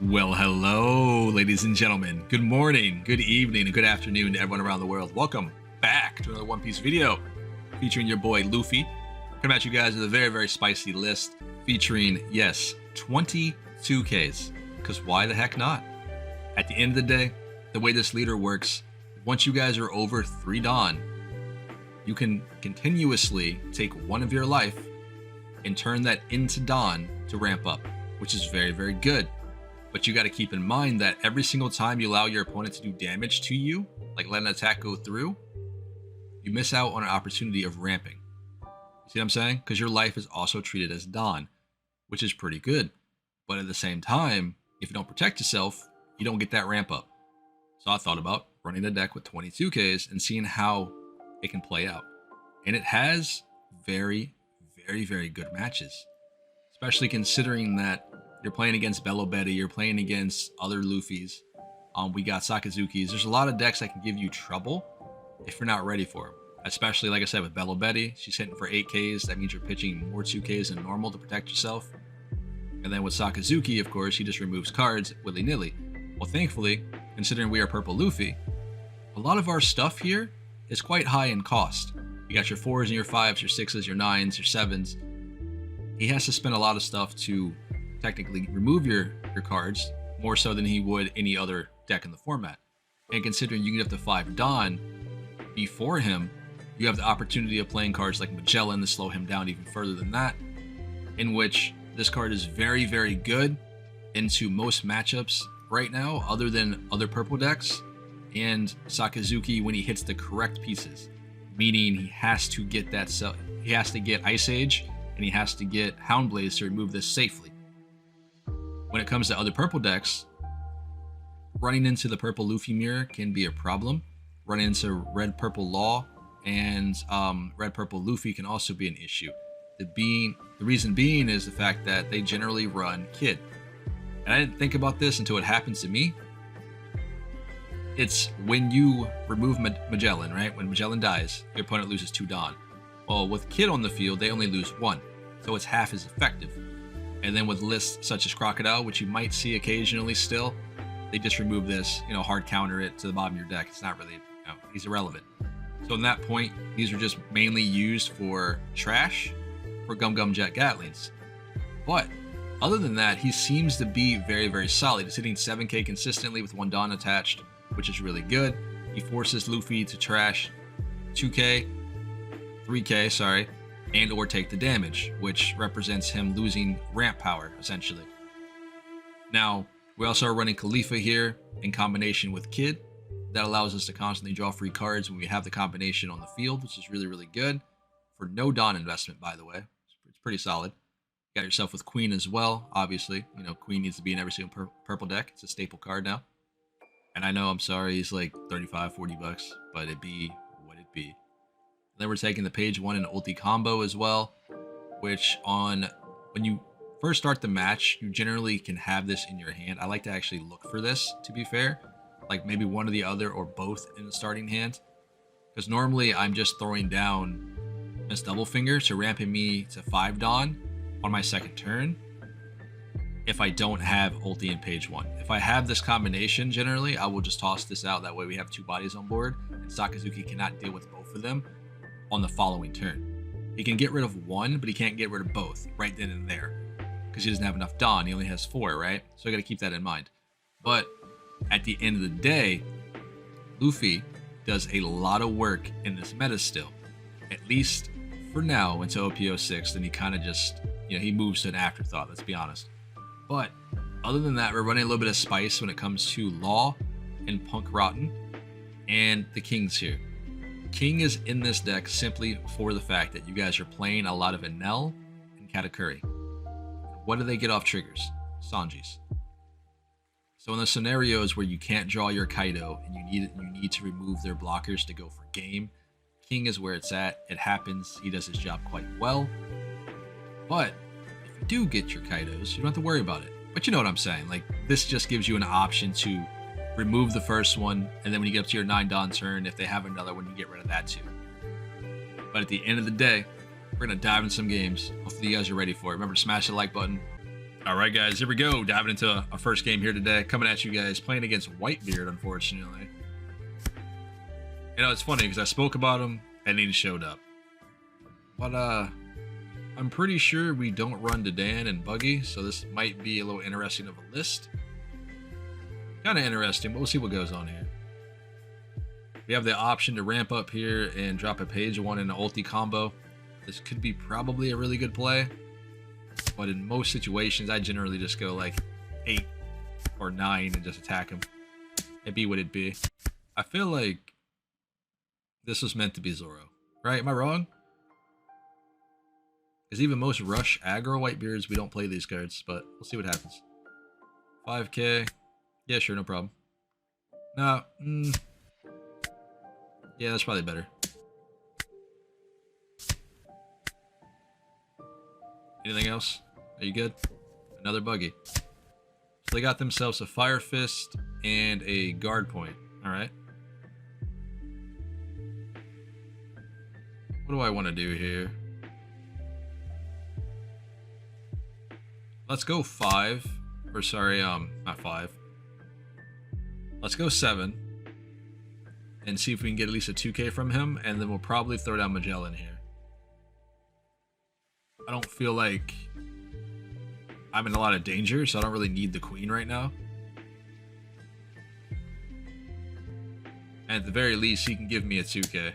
Well, hello, ladies and gentlemen. Good morning, good evening, and good afternoon to everyone around the world. Welcome back to another One Piece video featuring your boy Luffy. Coming at you guys with a very spicy list featuring, yes, 22Ks. Because why the heck not? At the end of the day, the way this leader works, once you guys are over 3 Dawn, you can continuously take one of your life and turn that into Dawn to ramp up, which is very good. But you got to keep in mind that every single time you allow your opponent to do damage to you, like let an attack go through, you miss out on an opportunity of ramping. You see what I'm saying? Because your life is also treated as Dawn, which is pretty good. But at the same time, if you don't protect yourself, you don't get that ramp up. So I thought about running the deck with 22Ks and seeing how it can play out. And it has very good matches. Especially considering that you're playing against Bello Betty, you're playing against other Luffys. We got Sakazuki's. There's a lot of decks that can give you trouble if you're not ready for them. Especially, like I said, with Bello Betty, she's hitting for 8Ks. That means you're pitching more 2Ks than normal to protect yourself. And then with Sakazuki, of course, he just removes cards willy-nilly. Well, thankfully, considering we are Purple Luffy, a lot of our stuff here is quite high in cost. You got your 4s and your 5s, your 6s, your 9s, your 7s. He has to spend a lot of stuff to technically remove your cards, more so than he would any other deck in the format. And considering you can get up to 5 Dawn before him, you have the opportunity of playing cards like Magellan to slow him down even further than that, in which this card is very good into most matchups right now, other than other purple decks, and Sakazuki when he hits the correct pieces, meaning he has to get that he has to get Ice Age and he has to get Houndblaze to remove this safely. When it comes to other purple decks, running into the purple Luffy mirror can be a problem. Running into red purple Law and red purple Luffy can also be an issue. The reason being is the fact that they generally run Kid. And I didn't think about this until it happens to me. It's when you remove Magellan, right? When Magellan dies, your opponent loses 2 Dawn. Well, with Kid on the field, they only lose 1. So it's half as effective. And then with lists such as Crocodile, which you might see occasionally still, they just remove this, hard counter it to the bottom of your deck. It's not really, he's irrelevant. So in that point, these are just mainly used for trash for Gum Gum Jet Gatlings. But other than that, he seems to be very solid. He's hitting 7K consistently with 1 Dawn attached, which is really good. He forces Luffy to trash 2K, 3K, sorry, and or take the damage, which represents him losing ramp power, essentially. Now, we also are running Khalifa here in combination with Kid. That allows us to constantly draw free cards when we have the combination on the field, which is really good. For no Dawn investment, by the way. It's pretty solid. You got yourself with Queen as well, obviously. Queen needs to be in every single purple deck. It's a staple card now. And I know, I'm sorry, he's like 35, 40 bucks, but it be what it be. Then we're taking the page 1 and ulti combo as well, which when you first start the match, you generally can have this in your hand. I like to actually look for this, to be fair, like maybe one or the other or both in the starting hand, because normally I'm just throwing down Miss Doublefinger to ramping me to 5 Dawn on my second turn if I don't have ulti in page 1. If I have this combination, generally I will just toss this out. That way we have 2 bodies on board and Sakazuki cannot deal with both of them on the following turn. He can get rid of 1, but he can't get rid of both right then and there because he doesn't have enough Dawn. He only has 4, right? So I got to keep that in mind. But at the end of the day, Luffy does a lot of work in this meta still, at least for now until OPO6. Then he kind of just, he moves to an afterthought, let's be honest. But other than that, we're running a little bit of spice when it comes to Law and Punk Rotten and the Kings here. King is in this deck simply for the fact that you guys are playing a lot of Enel and Katakuri. What do they get off triggers? Sanjis. So in the scenarios where you can't draw your Kaido and you need to remove their blockers to go for game, King is where it's at. It happens. He does his job quite well. But if you do get your Kaidos, you don't have to worry about it. But you know what I'm saying. Like, this just gives you an option to remove the first one, and then when you get up to your 9 Dawn turn, if they have another one, you get rid of that too. But at the end of the day, we're going to dive in some games. Hopefully you guys are ready for it. Remember to smash the like button. All right, guys, here we go. Diving into our first game here today. Coming at you guys, playing against Whitebeard, unfortunately. You know, it's funny because I spoke about him and he showed up. But I'm pretty sure we don't run Dadan and Buggy, so this might be a little interesting of a list. Kind of interesting, but we'll see what goes on here. We have the option to ramp up here and drop a page one in an ulti combo. This could be probably a really good play, but in most situations, I generally just go like 8 or 9 and just attack him. It be what it be. I feel like this was meant to be Zoro, right? Am I wrong? Because even most rush aggro Whitebeards, we don't play these cards, but we'll see what happens. 5k. Yeah, sure, no problem. No, yeah, that's probably better. Anything else? Are you good? Another Buggy. So they got themselves a Fire Fist and a guard point. Alright. What do I want to do here? Let's go 5. Or sorry, not 5. Let's go 7. And see if we can get at least a 2k from him, and then we'll probably throw down Magellan here. I don't feel like I'm in a lot of danger, so I don't really need the queen right now. And at the very least, he can give me a 2k.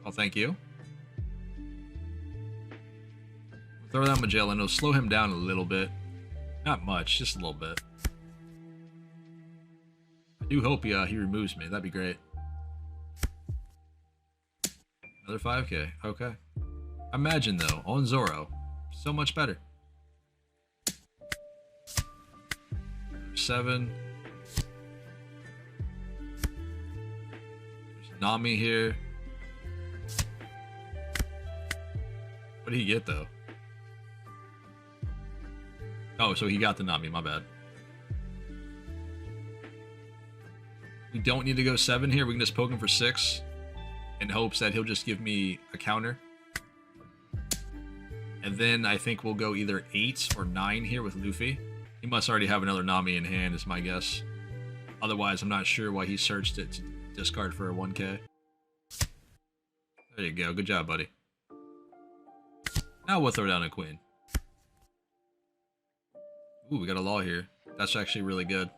Oh, thank you. Throw down Magellan. It'll slow him down a little bit. Not much, just a little bit. I do hope he removes me. That'd be great. Another 5k. Okay. Imagine though, on Zoro, so much better. 7. There's Nami here. What did he get though? Oh, so he got the Nami, my bad. We don't need to go 7 here. We can just poke him for 6 in hopes that he'll just give me a counter. And then I think we'll go either 8 or 9 here with Luffy. He must already have another Nami in hand is my guess. Otherwise, I'm not sure why he searched it to discard for a 1k. There you go. Good job, buddy. Now we'll throw down a queen. Ooh, we got a law here. That's actually really good.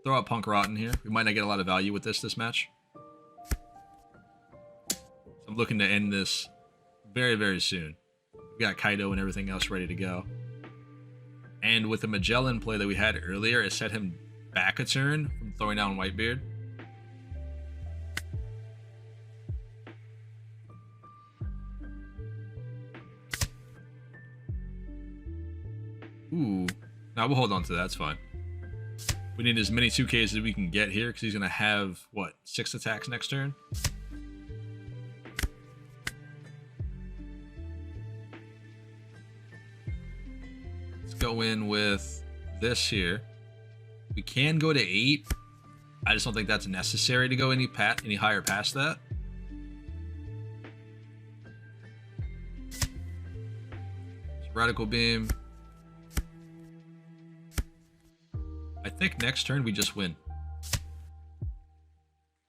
Throw out Punk Rotten here. We might not get a lot of value with this match. So I'm looking to end this very, very soon. We got Kaido and everything else ready to go. And with the Magellan play that we had earlier, it set him back a turn from throwing down Whitebeard. Ooh. Now we'll hold on to that. That's fine. We need as many 2Ks as we can get here because he's going to have, what, 6 attacks next turn? Let's go in with this here. We can go to 8. I just don't think that's necessary to go any higher past that. Radical Beam. I think next turn we just win.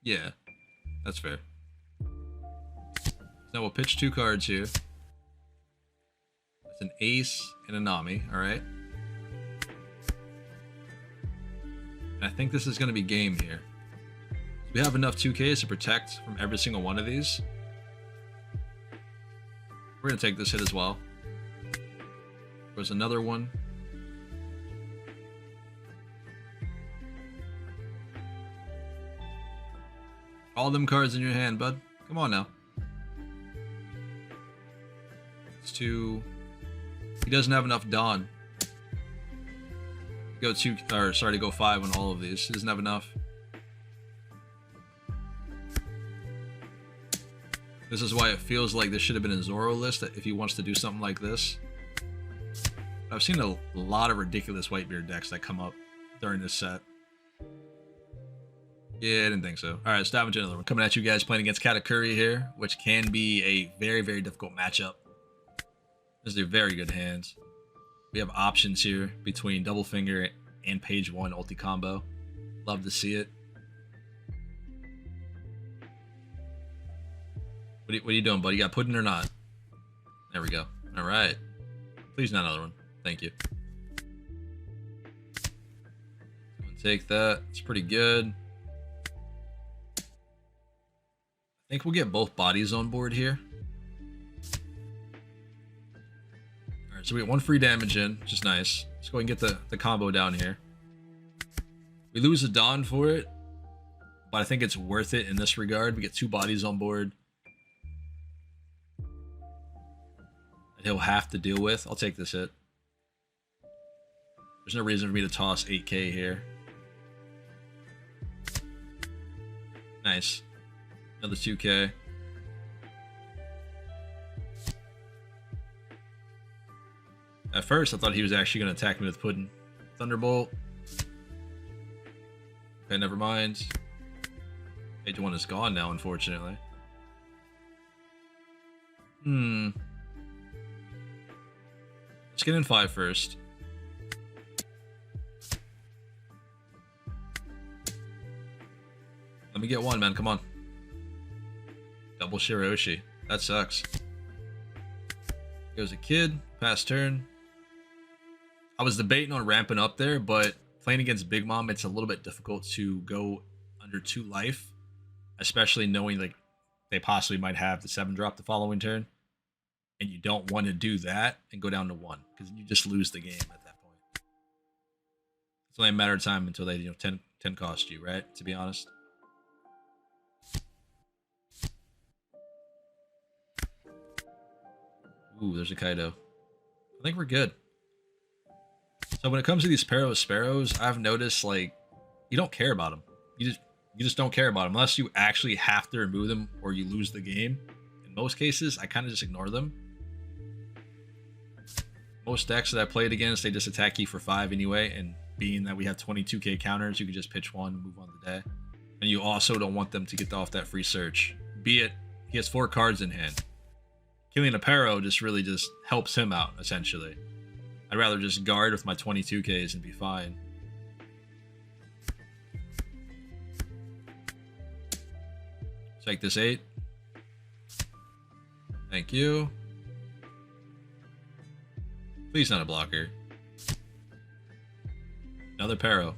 Yeah, that's fair. Now we'll pitch 2 cards here. It's an Ace and a Nami, alright? And I think this is going to be game here. We have enough 2Ks to protect from every single one of these. We're going to take this hit as well. There's another one. All them cards in your hand, bud. Come on now. It's 2. He doesn't have enough Dawn. Go 2, or sorry, to go 5 on all of these. He doesn't have enough. This is why it feels like this should have been a Zoro list if he wants to do something like this. I've seen a lot of ridiculous Whitebeard decks that come up during this set. Yeah, I didn't think so. All right, let's dive into another one. Coming at you guys playing against Katakuri here, which can be a very, very difficult matchup. These are very good hands. We have options here between Double Finger and Page 1 ulti combo. Love to see it. What are you doing, buddy? You got pudding or not? There we go. All right. Please not another one. Thank you. Take that. It's pretty good. I think we'll get both bodies on board here. Alright, so we get one free damage in, which is nice. Let's go ahead and get the combo down here. We lose a Dawn for it, but I think it's worth it in this regard. We get two bodies on board that he'll have to deal with. I'll take this hit. There's no reason for me to toss 8k here. Nice. Another 2k. At first, I thought he was actually going to attack me with Puddin'. Thunderbolt. Okay, never mind. Page 1 is gone now, unfortunately. Let's get in 5 first. Let me get one, man. Come on. Double Shiraoshi. That sucks. Goes a kid. Pass turn. I was debating on ramping up there, but playing against Big Mom, it's a little bit difficult to go under 2 life, especially knowing like they possibly might have the 7-drop the following turn, and you don't want to do that and go down to 1 because you just lose the game at that point. It's only a matter of time until they 10 cost you, right? To be honest. Ooh, there's a Kaido. I think we're good. So when it comes to these Sparrows, I've noticed like you don't care about them. You just don't care about them unless you actually have to remove them or you lose the game. In most cases, I kind of just ignore them. Most decks that I played against, they just attack you for 5 anyway, and being that we have 22k counters, you can just pitch 1 and move on the day. And you also don't want them to get off that free search. Be it he has 4 cards in hand. Killing a Pero just really just helps him out, essentially. I'd rather just guard with my 22Ks and be fine. Take this 8. Thank you. Please not a blocker. Another Pero.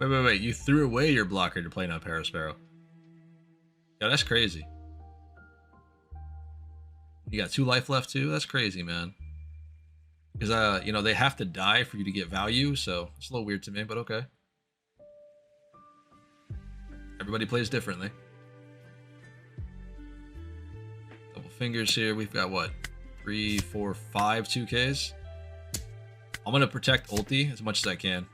Wait. You threw away your blocker to play now Pero Sparrow. Yeah, that's crazy. You got 2 life left too? That's crazy, man. Because, they have to die for you to get value, so it's a little weird to me, but okay. Everybody plays differently. Double fingers here. We've got, what? 3, 4, 5 2Ks? I'm going to protect ulti as much as I can.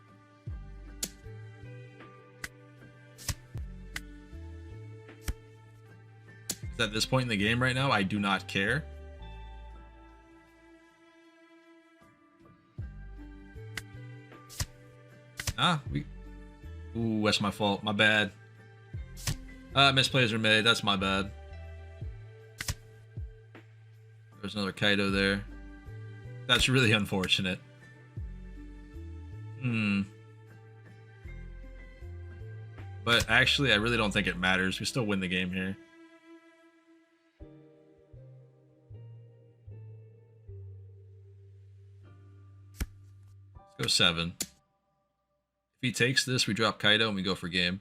At this point in the game right now, I do not care. Ooh, that's my fault. My bad. Misplays were made. That's my bad. There's another Kaido there. That's really unfortunate. But actually, I really don't think it matters. We still win the game here. Go 7. If he takes this, we drop Kaido and we go for game.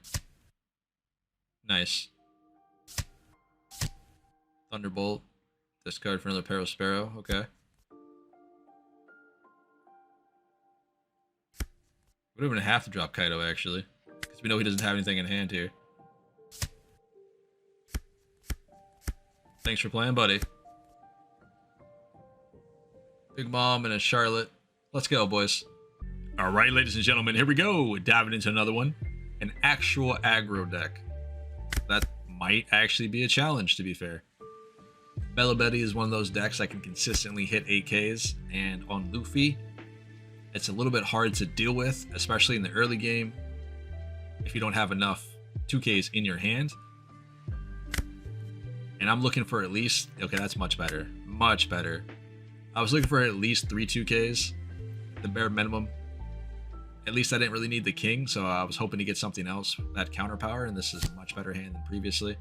Nice. Thunderbolt. Discard for another Pero Sparrow. Okay. We don't even have to drop Kaido, actually. Because we know he doesn't have anything in hand here. Thanks for playing, buddy. Big Mom and a Charlotte. Let's go, boys. All right, ladies and gentlemen, here we go. Diving into another one. An actual aggro deck. That might actually be a challenge, to be fair. Bella Betty is one of those decks that can consistently hit 8Ks, and on Luffy, it's a little bit hard to deal with, especially in the early game, if you don't have enough 2Ks in your hand. And I'm looking for at least, okay, that's much better. Much better. I was looking for at least 3 2Ks, the bare minimum. At least I didn't really need the king, so I was hoping to get something else, that counter power, and this is a much better hand than previously.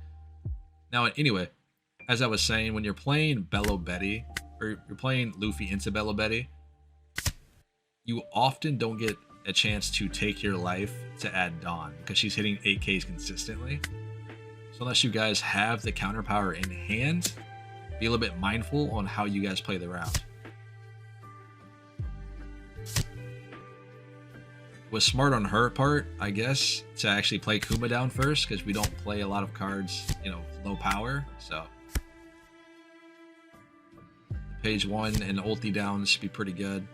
Now, anyway, as I was saying, when you're playing Bello Betty, or you're playing Luffy into Bello Betty, you often don't get a chance to take your life to add Dawn, because she's hitting 8Ks consistently. So unless you guys have the counter power in hand, be a little bit mindful on how you guys play the round. It was smart on her part, I guess, to actually play Kuma down first, because we don't play a lot of cards, you know, low power. So page 1 and ulti down should be pretty good.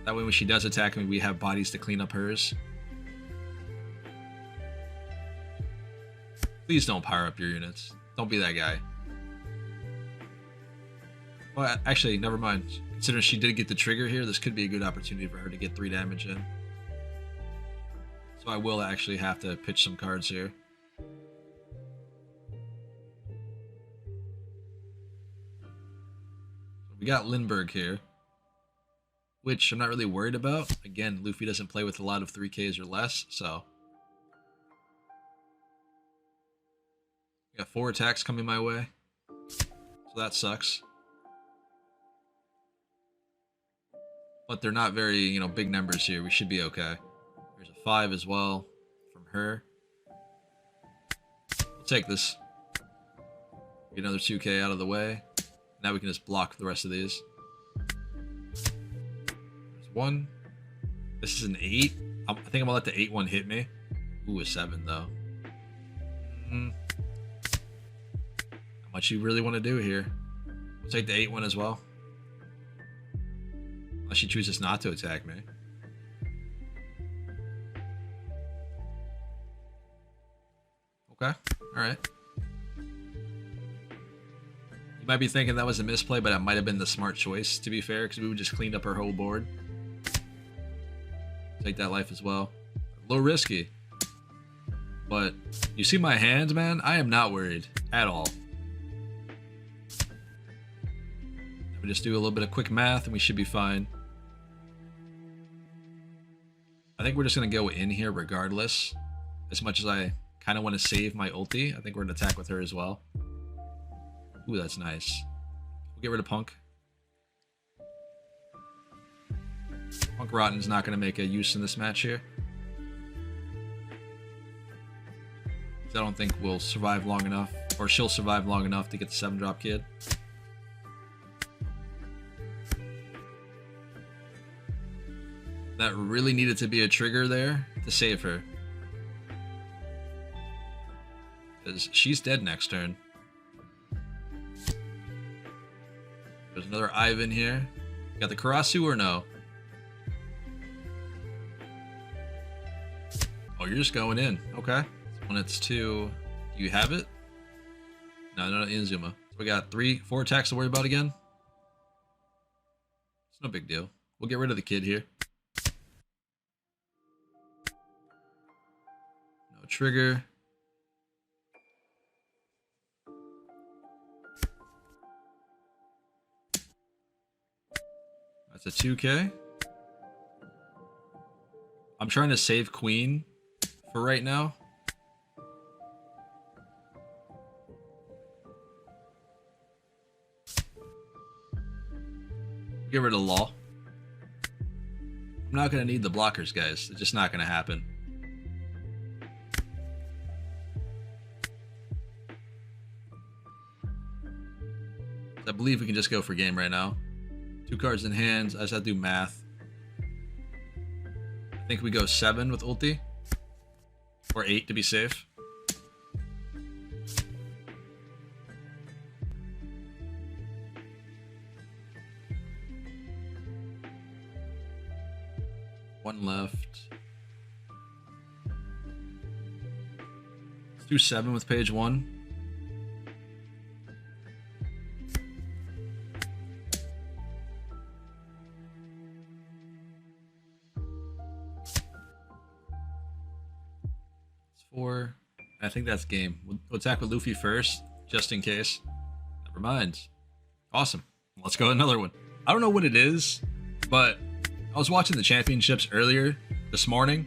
That way when she does attack me, we have bodies to clean up hers. Please don't power up your units. Don't be that guy. Well, actually, never mind. Considering she did get the trigger here, this could be a good opportunity for her to get 3 damage in. So I will actually have to pitch some cards here. We got Lindbergh here, which I'm not really worried about. Again, Luffy doesn't play with a lot of 3Ks or less, so. Got 4 attacks coming my way, so that sucks. But they're not very, you know, big numbers here. We should be okay. There's a 5 as well from her. We'll take this. Get another 2K out of the way. Now we can just block the rest of these. There's 1. This is an 8. I think I'm gonna let the 8-1 hit me. Ooh, a 7 though. What you really want to do here. We'll take the 8-1 as well. Unless she chooses not to attack me. Okay, alright. You might be thinking that was a misplay, but it might have been the smart choice, to be fair, because we would just cleaned up her whole board. Take that life as well. A little risky. But you see my hands, man? I am not worried at all. Just do a little bit of quick math and we should be fine. I think we're just going to go in here regardless. As much as I kind of want to save my ulti, I think we're going to attack with her as well. Ooh, that's nice. We'll get rid of Punk. Punk Rotten's not going to make a use in this match here. I don't think we'll survive long enough, or she'll survive long enough to get the 7-drop kid. That really needed to be a trigger there to save her. Because she's dead next turn. There's another Ivan here. Got the Karasu or no? Oh, you're just going in. Okay. When it's 2, do you have it? No, Inazuma. So we got 4 attacks to worry about again. It's no big deal. We'll get rid of the kid here. Trigger. That's a 2K. I'm trying to save Queen for right now. Get rid of Law. I'm not going to need the blockers, guys. It's just not going to happen. I believe we can just go for game right now. 2 cards in hand. I just have to do math. I think we go 7 with ulti. Or 8 to be safe. One left. Let's do 7 with page 1. 4. I think that's game. We'll attack with Luffy first, just in case. Never mind. Awesome. Let's go another one. I don't know what it is, but I was watching the championships earlier this morning,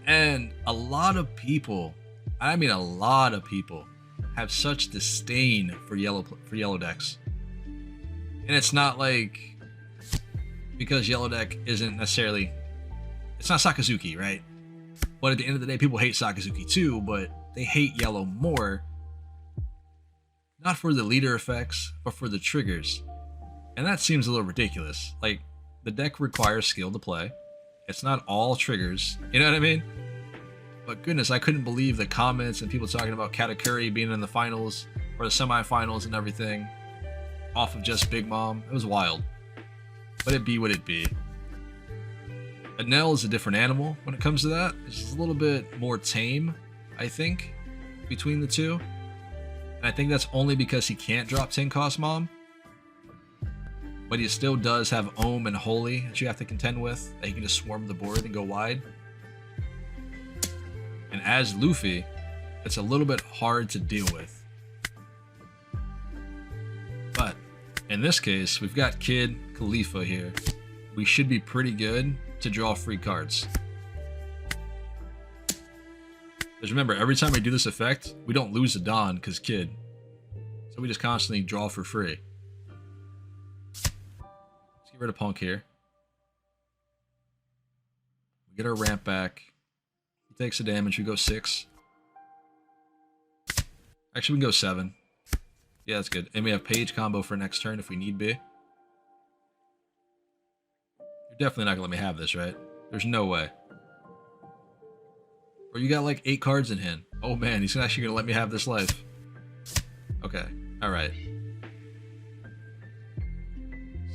and a lot of people, I mean a lot of people, have such disdain for yellow decks. And it's not like because yellow deck isn't necessarily, it's not Sakazuki, right? But at the end of the day, people hate Sakazuki too, but they hate yellow more, not for the leader effects, but for the triggers. And that seems a little ridiculous. Like, the deck requires skill to play. It's not all triggers, you know what I mean? But goodness, I couldn't believe the comments and people talking about Katakuri being in the finals or the semifinals and everything off of just Big Mom. It was wild. But it be what it be. Anel is a different animal when it comes to that. It's just a little bit more tame, I think, between the two. And I think that's only because he can't drop 10 cost Mom. But he still does have Ohm and Holy that you have to contend with, that he can just swarm the board and go wide. And as Luffy, it's a little bit hard to deal with. But in this case, we've got Kid Khalifa here. We should be pretty good to draw free cards. Because remember, every time we do this effect, we don't lose a Don because Kid. So we just constantly draw for free. Let's get rid of Punk here. We get our ramp back. He takes the damage, we go 6. Actually, we can go 7. Yeah, that's good. And we have Page combo for next turn if we need be. You're definitely not going to let me have this, right? There's no way. Or you got like 8 cards in hand. Oh man, he's actually going to let me have this life. Okay, alright.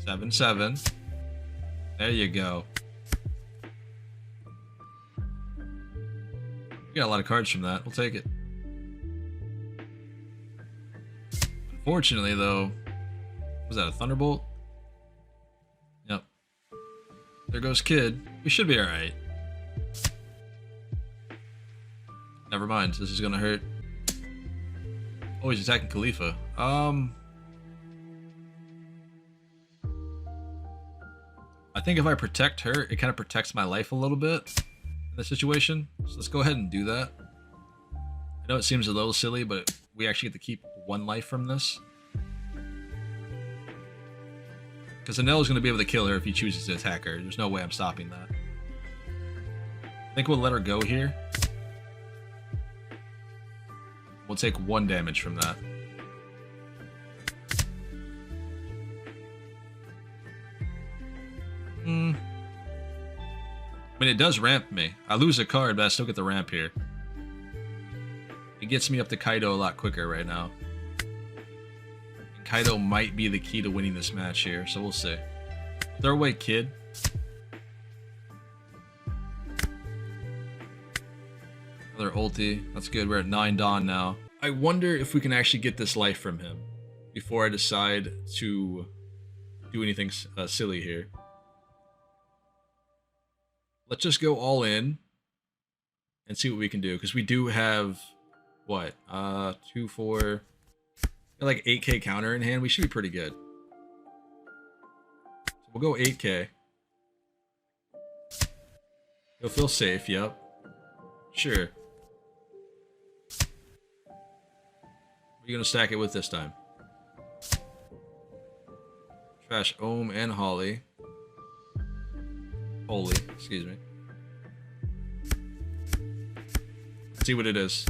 7/7. There you go. We got a lot of cards from that. We'll take it. Unfortunately, though, was that a Thunderbolt? Yep. There goes Kid. We should be alright. Never mind. This is gonna hurt. Oh, he's attacking Khalifa. I think if I protect her, it kind of protects my life a little bit in this situation. So let's go ahead and do that. I know it seems a little silly, but we actually get to keep 1 life from this. Because Anel is going to be able to kill her if he chooses to attack her. There's no way I'm stopping that. I think we'll let her go here. We'll take 1 damage from that. I mean, it does ramp me. I lose a card, but I still get the ramp here. It gets me up to Kaido a lot quicker right now. And Kaido might be the key to winning this match here, so we'll see. Throw away Kid. Another ulti. That's good. We're at 9 Dawn now. I wonder if we can actually get this life from him before I decide to do anything silly here. Let's just go all in and see what we can do, because we do have what? 2, 4, like 8k counter in hand. We should be pretty good. So we'll go 8k. You'll feel safe, yep. Sure. What are you gonna stack it with this time? Trash Ohm and Holy. Holy, excuse me. Let's see what it is.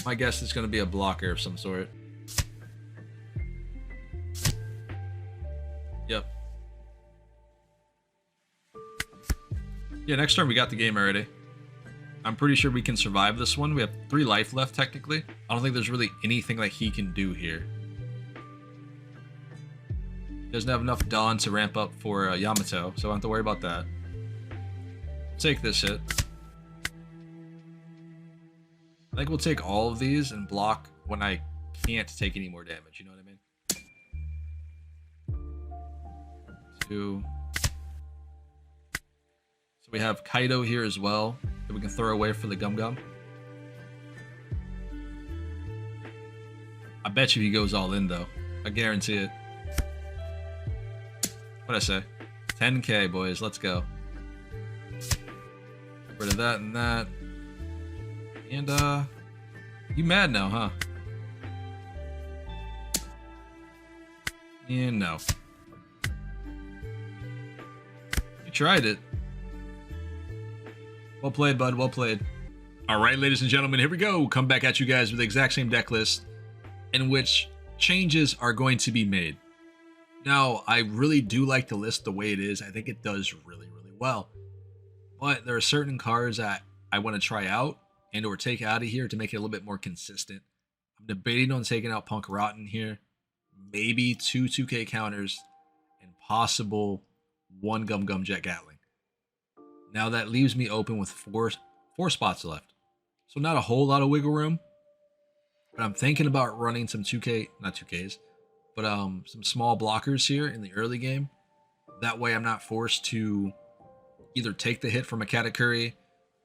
My guess is going to be a blocker of some sort. Yep. Yeah, next turn we got the game already. I'm pretty sure we can survive this one. We have 3 life left, technically. I don't think there's really anything that he can do here. Doesn't have enough Dawn to ramp up for Yamato, so I don't have to worry about that. Take this hit. I think we'll take all of these and block when I can't take any more damage, you know what I mean? 2. So we have Kaido here as well. that we can throw away for the Gum Gum. I bet you he goes all in though. I guarantee it. What'd I say? 10K, boys. Let's go. Get rid of that and that. And, you mad now, huh? And no. You tried it. Well played, bud. Well played. Alright, ladies and gentlemen, here we go. Come back at you guys with the exact same deck list in which changes are going to be made. Now, I really do like the list the way it is. I think it does really, really well. But there are certain cards that I want to try out and or take out of here to make it a little bit more consistent. I'm debating on taking out Punk Rotten here. Maybe 2 2K counters and possible 1 Gum Gum Jet Gatling. Now that leaves me open with four spots left. So not a whole lot of wiggle room. But I'm thinking about running some 2K, not 2Ks, but some small blockers here in the early game. That way I'm not forced to either take the hit from a Katakuri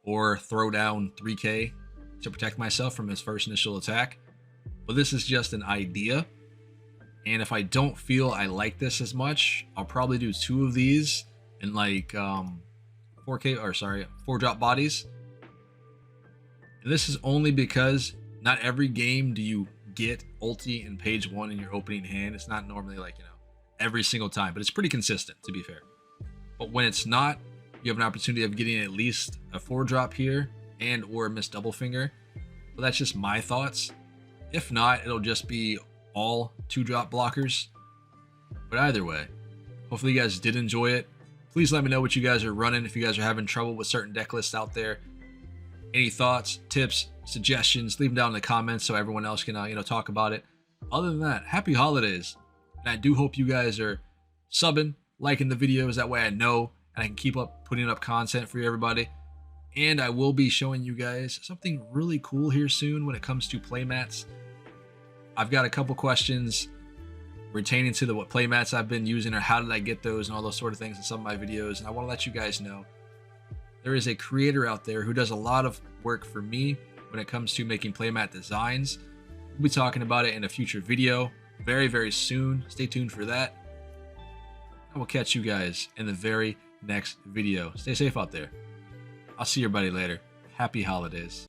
or throw down 3K to protect myself from his first initial attack. But this is just an idea. And if I don't feel I like this as much, I'll probably do 2 of these in like 4-drop bodies. And this is only because not every game do you get ulti in page 1 in your opening hand. It's not normally like, every single time, but it's pretty consistent, to be fair. But when it's not, you have an opportunity of getting at least a 4-drop here and or a missed double finger. But that's just my thoughts. If not, it'll just be all 2-drop blockers. But either way, hopefully you guys did enjoy it. Please let me know what you guys are running if you guys are having trouble with certain deck lists out there. Any thoughts, tips, suggestions, leave them down in the comments so everyone else can talk about it. Other than that, happy holidays. And I do hope you guys are subbing, liking the videos. That way I know and I can keep up putting up content for everybody. And I will be showing you guys something really cool here soon when it comes to playmats. I've got a couple questions retaining to what playmats I've been using or how did I get those and all those sort of things in some of my videos. And I want to let you guys know there is a creator out there who does a lot of work for me when it comes to making playmat designs. We'll be talking about it in a future video very, very soon. Stay tuned for that. I will catch you guys in the very next video. Stay safe out there. I'll see your buddy later. Happy holidays.